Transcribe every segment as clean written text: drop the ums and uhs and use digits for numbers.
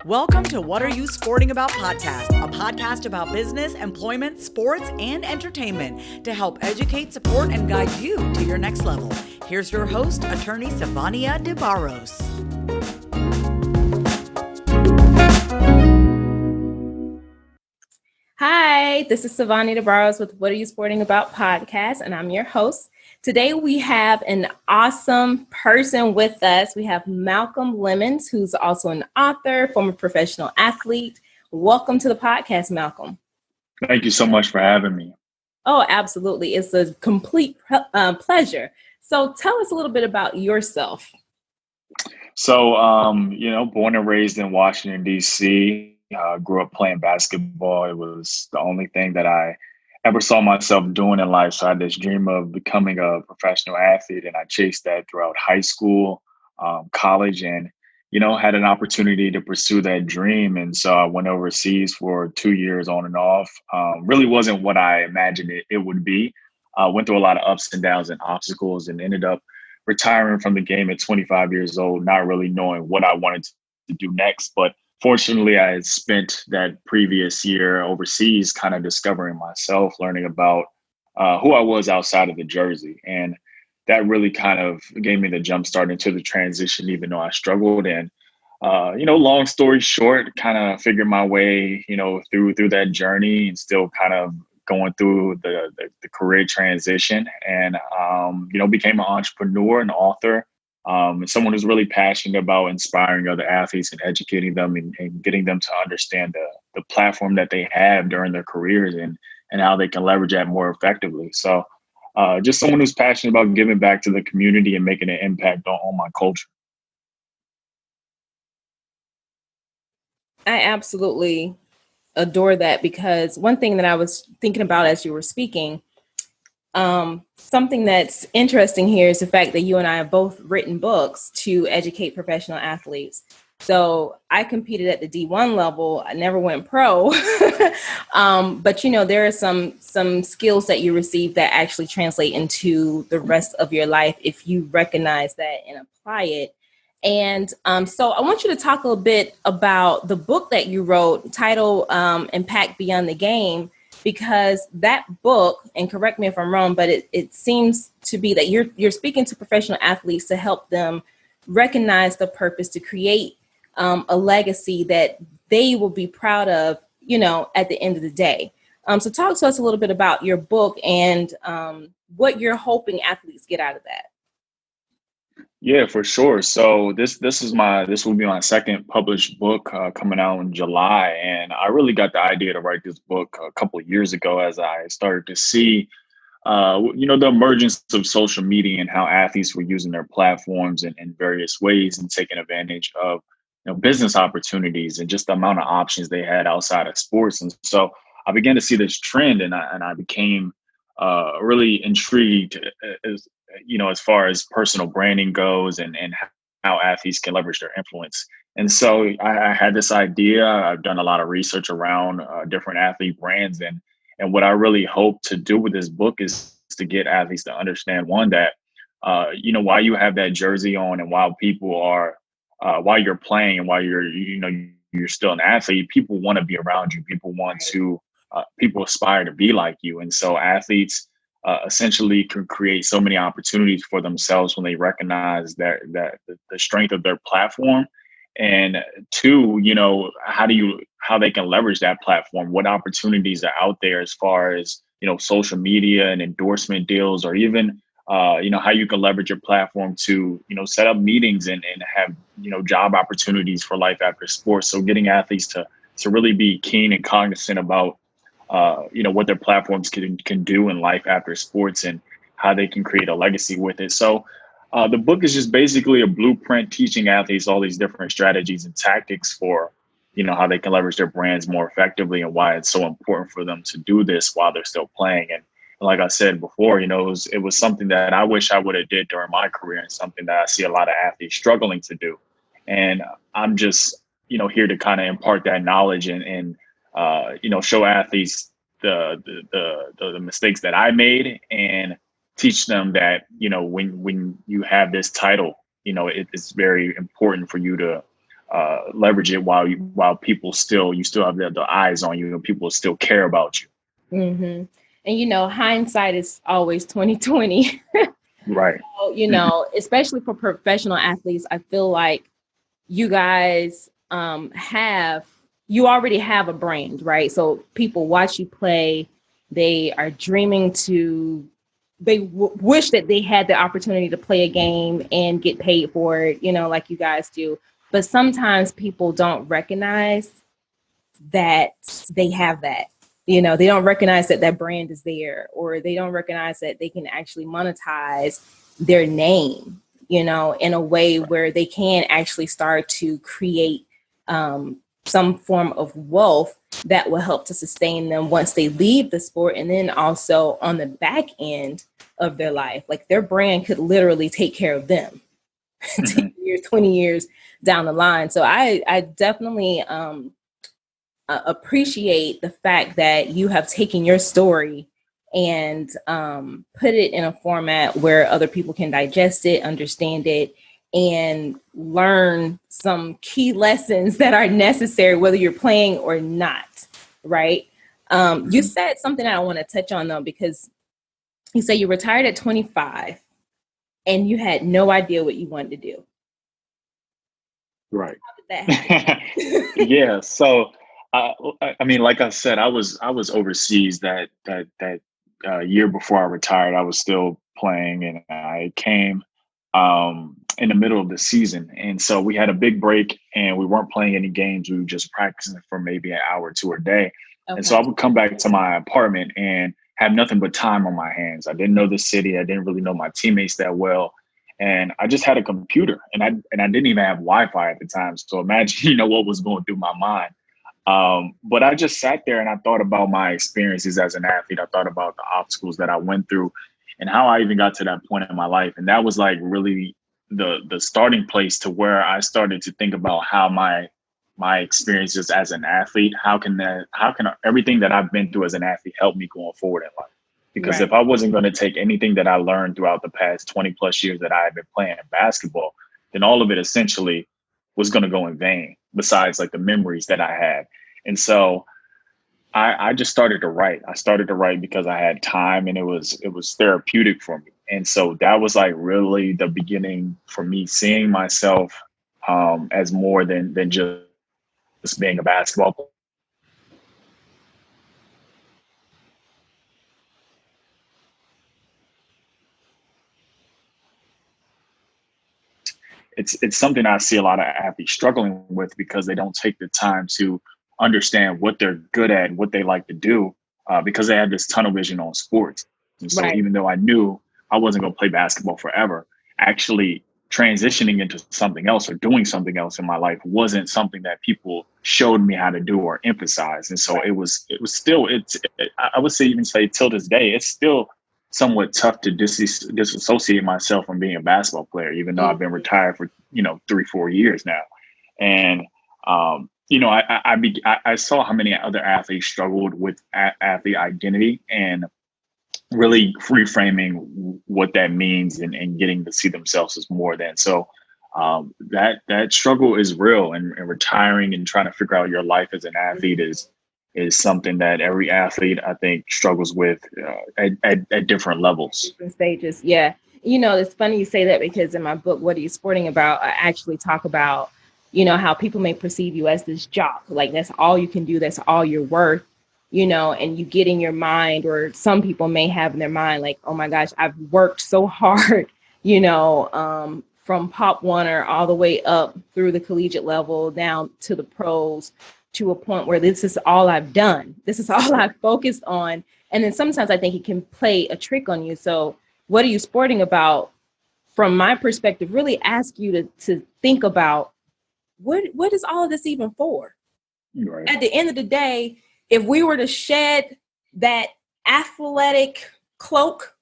Welcome to What Are You Sporting About podcast, a podcast about business, employment, sports, and entertainment to help educate, support, and guide you to your next level. Here's your host, attorney Sivonnia DeBarros. Hi, this is Sivonnia DeBarros with What Are You Sporting About podcast, and I'm your host. Today we have an awesome person with us. We have Malcolm Lemmons, who's also an author, former professional athlete. Welcome to the podcast, Malcolm. Thank you so much for having me. Oh, absolutely. It's a complete pleasure. So tell us a little bit about yourself. So, born and raised in Washington, D.C., grew up playing basketball. It was the only thing that I ever saw myself doing in life. So I had this dream of becoming a professional athlete, and I chased that throughout high school, college, and, had an opportunity to pursue that dream. And so I went overseas for 2 years on and off. Really wasn't what I imagined it would be. Went through a lot of ups and downs and obstacles and ended up retiring from the game at 25 years old, not really knowing what I wanted to do next. But fortunately, I had spent that previous year overseas kind of discovering myself, learning about who I was outside of the jersey. And that really kind of gave me the jump start into the transition, even though I struggled. And, long story short, kind of figured my way, through that journey and still kind of going through the career transition and, became an entrepreneur and author. And someone who's really passionate about inspiring other athletes and educating them and getting them to understand the platform that they have during their careers and how they can leverage that more effectively. So just someone who's passionate about giving back to the community and making an impact on my culture. I absolutely adore that, because one thing that I was thinking about as you were speaking, something that's interesting here is the fact that you and I have both written books to educate professional athletes. So I competed at the D1 level. I never went pro, but there are some skills that you receive that actually translate into the rest of your life if you recognize that and apply it. And so I want you to talk a little bit about the book that you wrote, titled Impact Beyond the Game, because that book, and correct me if I'm wrong, but it seems to be that you're speaking to professional athletes to help them recognize the purpose to create a legacy that they will be proud of, at the end of the day. So talk to us a little bit about your book and what you're hoping athletes get out of that. Yeah, for sure. So this will be my second published book coming out in July, and I really got the idea to write this book a couple of years ago as I started to see, the emergence of social media and how athletes were using their platforms in various ways and taking advantage of business opportunities and just the amount of options they had outside of sports. And so I began to see this trend, and I became really intrigued as far as personal branding goes and how athletes can leverage their influence. And so I had this idea. I've done a lot of research around different athlete brands, and what I really hope to do with this book is to get athletes to understand, one, that while you have that jersey on and while people are while you're playing and while you're still an athlete, people want to be around you. People aspire to be like you. And so athletes essentially can create so many opportunities for themselves when they recognize that the strength of their platform. And two, how they can leverage that platform, what opportunities are out there as far as, social media and endorsement deals, or even, how you can leverage your platform to, set up meetings and have, job opportunities for life after sports. So getting athletes to really be keen and cognizant about, what their platforms can do in life after sports and how they can create a legacy with it. So the book is just basically a blueprint teaching athletes all these different strategies and tactics for, how they can leverage their brands more effectively and why it's so important for them to do this while they're still playing. And like I said before, it was something that I wish I would have did during my career and something that I see a lot of athletes struggling to do. And I'm just, here to kind of impart that knowledge and show athletes the mistakes that I made and teach them that, when you have this title, it's very important for you to leverage it while people you still have the eyes on you and people still care about you. Mm-hmm. And hindsight is always 2020. Right. So, especially for professional athletes, I feel like you guys you already have a brand, right? So people watch you play, they are dreaming they wish that they had the opportunity to play a game and get paid for it, like you guys do. But sometimes people don't recognize that they have that. They don't recognize that brand is there, or they don't recognize that they can actually monetize their name, in a way where they can actually start to create some form of wealth that will help to sustain them once they leave the sport. And then also on the back end of their life, like their brand could literally take care of them 10 years, 20 years down the line. So I definitely appreciate the fact that you have taken your story and put it in a format where other people can digest it, understand it, and learn some key lessons that are necessary, whether you're playing or not, right? You said something that I want to touch on, though, because you said you retired at 25 and you had no idea what you wanted to do. Right. How did that happen? Yeah. So, I mean, like I said, I was overseas that year before I retired. I was still playing, and I came in the middle of the season, and so we had a big break, and we weren't playing any games. We were just practicing for maybe an hour or two a day, and so I would come back to my apartment and have nothing but time on my hands. I didn't know the city. I didn't really know my teammates that well. And I just had a computer, and I didn't even have Wi-Fi at the time. So imagine, what was going through my mind. But I just sat there and I thought about my experiences as an athlete. I thought about the obstacles that I went through and how I even got to that point in my life. And that was like really the starting place to where I started to think about how my experiences as an athlete, how can everything that I've been through as an athlete help me going forward in life? Because if I wasn't going to take anything that I learned throughout the past 20 plus years that I had been playing basketball, then all of it essentially was going to go in vain, besides like the memories that I had. And so I just started to write. I started to write because I had time, and it was therapeutic for me. And so that was like really the beginning for me seeing myself as more than just being a basketball player. It's something I see a lot of athletes struggling with because they don't take the time to understand what they're good at and what they like to do because they have this tunnel vision on sports. And so even though I knew I wasn't going to play basketball forever, actually transitioning into something else or doing something else in my life wasn't something that people showed me how to do or emphasize. And so it was still, I would even say till this day, it's still somewhat tough to disassociate myself from being a basketball player, even though I've been retired for 3-4 years now. And I saw how many other athletes struggled with athlete identity and really reframing what that means and getting to see themselves as more than. So that struggle is real, and retiring and trying to figure out your life as an athlete is something that every athlete, I think, struggles with at different levels. Different stages. Yeah. It's funny you say that, because in my book, What Are You Sporting About?, I actually talk about, how people may perceive you as this jock. Like, that's all you can do. That's all you're worth, and you get in your mind, or some people may have in their mind, like, oh my gosh, I've worked so hard, from Pop Warner all the way up through the collegiate level down to the pros, to a point where this is all I've done. This is all I've focused on. And then sometimes I think it can play a trick on you. So What Are You Sporting About, from my perspective, really ask you to think about what is all of this even for? Right. At the end of the day, if we were to shed that athletic cloak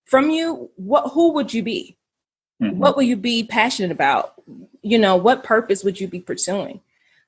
from you, who would you be? Mm-hmm. What will you be passionate about? What purpose would you be pursuing?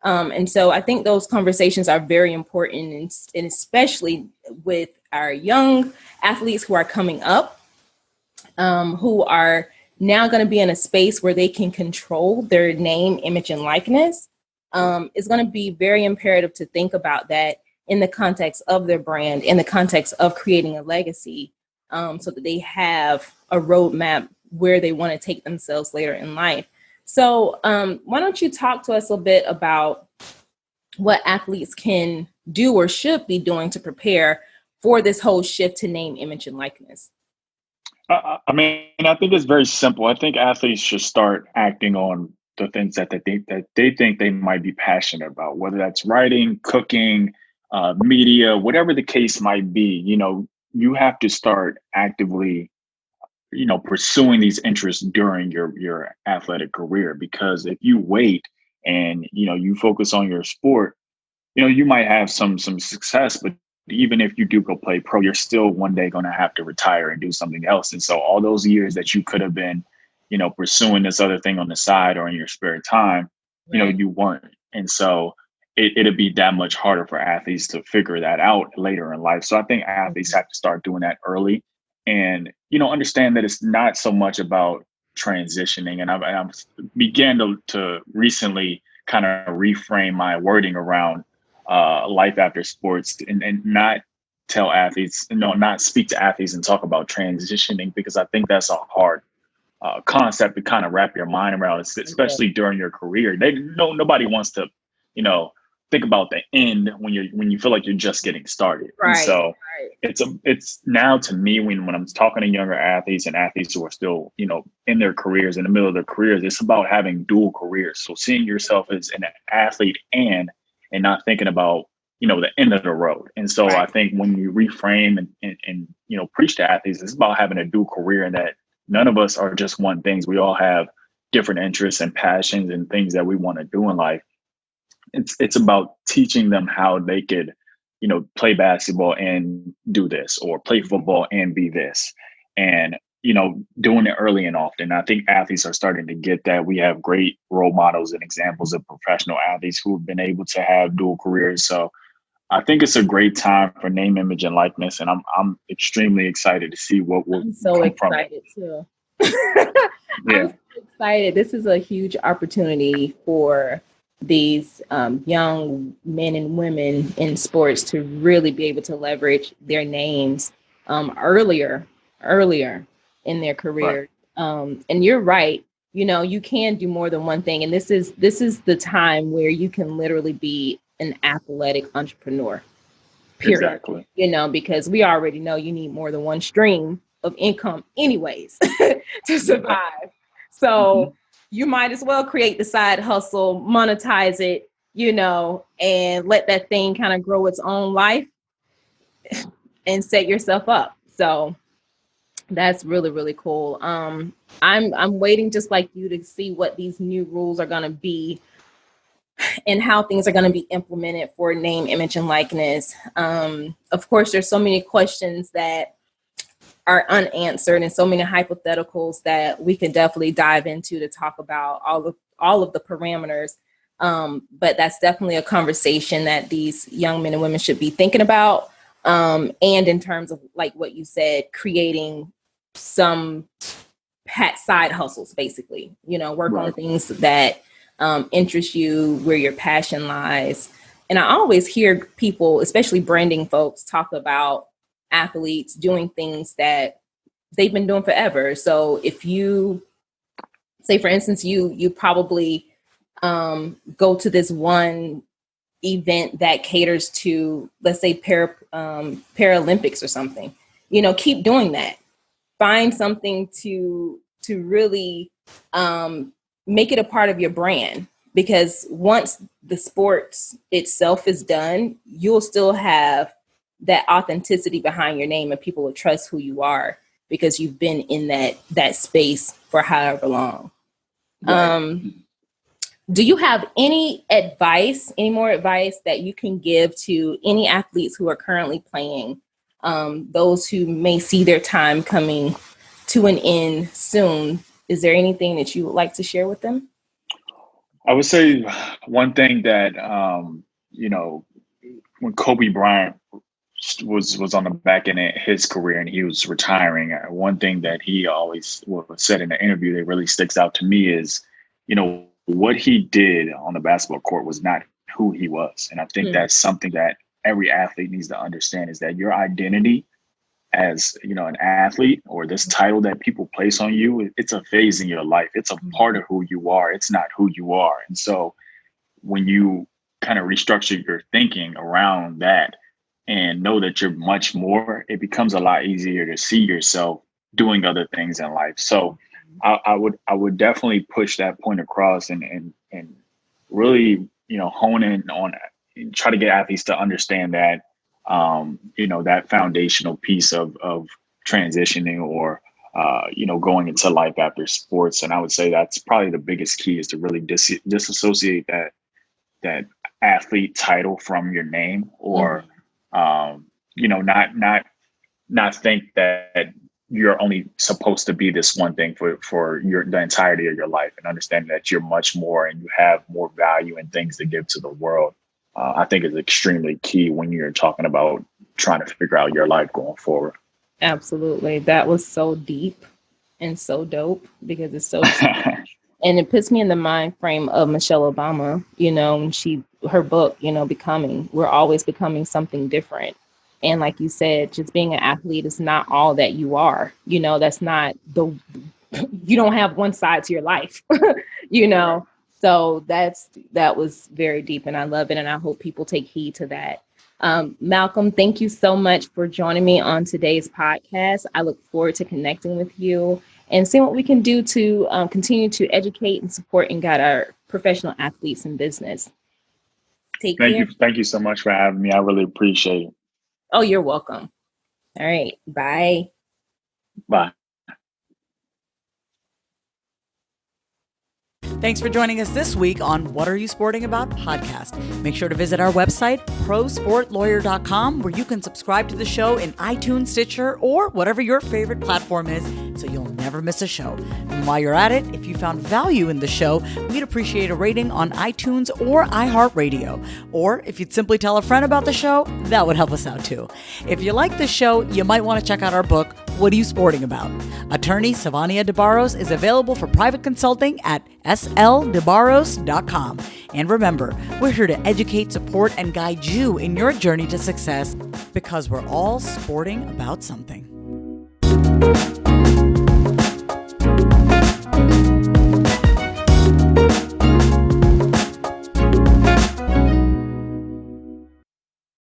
And so I think those conversations are very important, and especially with our young athletes who are coming up, who are now going to be in a space where they can control their name, image, and likeness, it's going to be very imperative to think about that in the context of their brand, in the context of creating a legacy, so that they have a roadmap where they want to take themselves later in life. So why don't you talk to us a bit about what athletes can do or should be doing to prepare for this whole shift to name, image, and likeness? I mean, I think it's very simple. I think athletes should start acting on the things that they think they might be passionate about, whether that's writing, cooking, media, whatever the case might be. You have to start actively, pursuing these interests during your athletic career. Because if you wait and you focus on your sport, you might have some success, but even if you do go play pro, you're still one day going to have to retire and do something else. And so all those years that you could have been, pursuing this other thing on the side or in your spare time, you weren't. And so it'd be that much harder for athletes to figure that out later in life. So I think athletes have to start doing that early and, understand that it's not so much about transitioning. And I'm began to recently kind of reframe my wording around life after sports and not tell athletes, not speak to athletes and talk about transitioning, because I think that's a hard concept to kind of wrap your mind around, especially during your career. Nobody wants to, think about the end when you feel like you're just getting started. Right. And so it's now, to me, when I'm talking to younger athletes and athletes who are still, in their careers, in the middle of their careers, it's about having dual careers. So seeing yourself as an athlete and not thinking about, the end of the road. And so I think when you reframe and preach to athletes, it's about having a dual career, and that none of us are just one things. We all have different interests and passions and things that we want to do in life. It's about teaching them how they could, play basketball and do this, or play football and be this, and, doing it early and often. I think athletes are starting to get that. We have great role models and examples of professional athletes who have been able to have dual careers. So I think it's a great time for name, image, and likeness, and I'm extremely excited to see what will come from it. Too. Yeah. I'm so excited. This is a huge opportunity for these young men and women in sports to really be able to leverage their names earlier in their career. Right. And you're right. You can do more than one thing. And this is the time where you can literally be an athletic entrepreneur, period. Exactly. Because we already know you need more than one stream of income anyways to survive. So you might as well create the side hustle, monetize it, and let that thing kind of grow its own life and set yourself up. So that's really, really cool. I'm waiting, just like you, to see what these new rules are going to be and how things are going to be implemented for name, image, and likeness. Of course, there's so many questions that are unanswered and so many hypotheticals that we can definitely dive into to talk about all of the parameters. But that's definitely a conversation that these young men and women should be thinking about. And in terms of, like what you said, creating some side hustles, basically, work on the things that interest you, where your passion lies. And I always hear people, especially branding folks, talk about athletes doing things that they've been doing forever. So if you say, for instance, you probably go to this one event that caters to, let's say, Paralympics or something, keep doing that. Find something to really make it a part of your brand, because once the sports itself is done, you'll still have that authenticity behind your name, and people will trust who you are because you've been in that space for however long. Right. Do you have any more advice that you can give to any athletes who are currently playing, those who may see their time coming to an end soon? Is there anything that you would like to share with them? I would say one thing that, when Kobe Bryant was on the back end of his career and he was retiring, one thing that he always said in the interview that really sticks out to me is, what he did on the basketball court was not who he was. And I think that's something that every athlete needs to understand, is that your identity as, an athlete, or this title that people place on you, it's a phase in your life. It's a part of who you are. It's not who you are. And so when you kind of restructure your thinking around that and know that you're much more, it becomes a lot easier to see yourself doing other things in life. So I would definitely push that point across and really, hone in on it and try to get athletes to understand that, that foundational piece of transitioning or, going into life after sports. And I would say that's probably the biggest key, is to really disassociate that athlete title from your name, or, not think that you're only supposed to be this one thing for the entirety of your life, and understand that you're much more and you have more value and things to give to the world. I think is extremely key when you're talking about trying to figure out your life going forward. Absolutely. That was so deep and so dope, because it's so and it puts me in the mind frame of Michelle Obama, her book, Becoming. We're always becoming something different. And like you said, just being an athlete is not all that you are. That's not you don't have one side to your life, So that was very deep, and I love it. And I hope people take heed to that. Malcolm, thank you so much for joining me on today's podcast. I look forward to connecting with you and seeing what we can do to continue to educate and support and guide our professional athletes in business. Take care. Thank you so much for having me. I really appreciate it. Oh, you're welcome. All right. Bye. Bye. Thanks for joining us this week on What Are You Sporting About podcast. Make sure to visit our website, prosportlawyer.com, where you can subscribe to the show in iTunes, Stitcher, or whatever your favorite platform is, so you'll never miss a show. And while you're at it, if you found value in the show, we'd appreciate a rating on iTunes or iHeartRadio. Or if you'd simply tell a friend about the show, that would help us out too. If you like the show, you might want to check out our book, What Are You Sporting About? Attorney Sivonnia DeBarros is available for private consulting at sldebarros.com. And remember, we're here to educate, support, and guide you in your journey to success, because we're all sporting about something.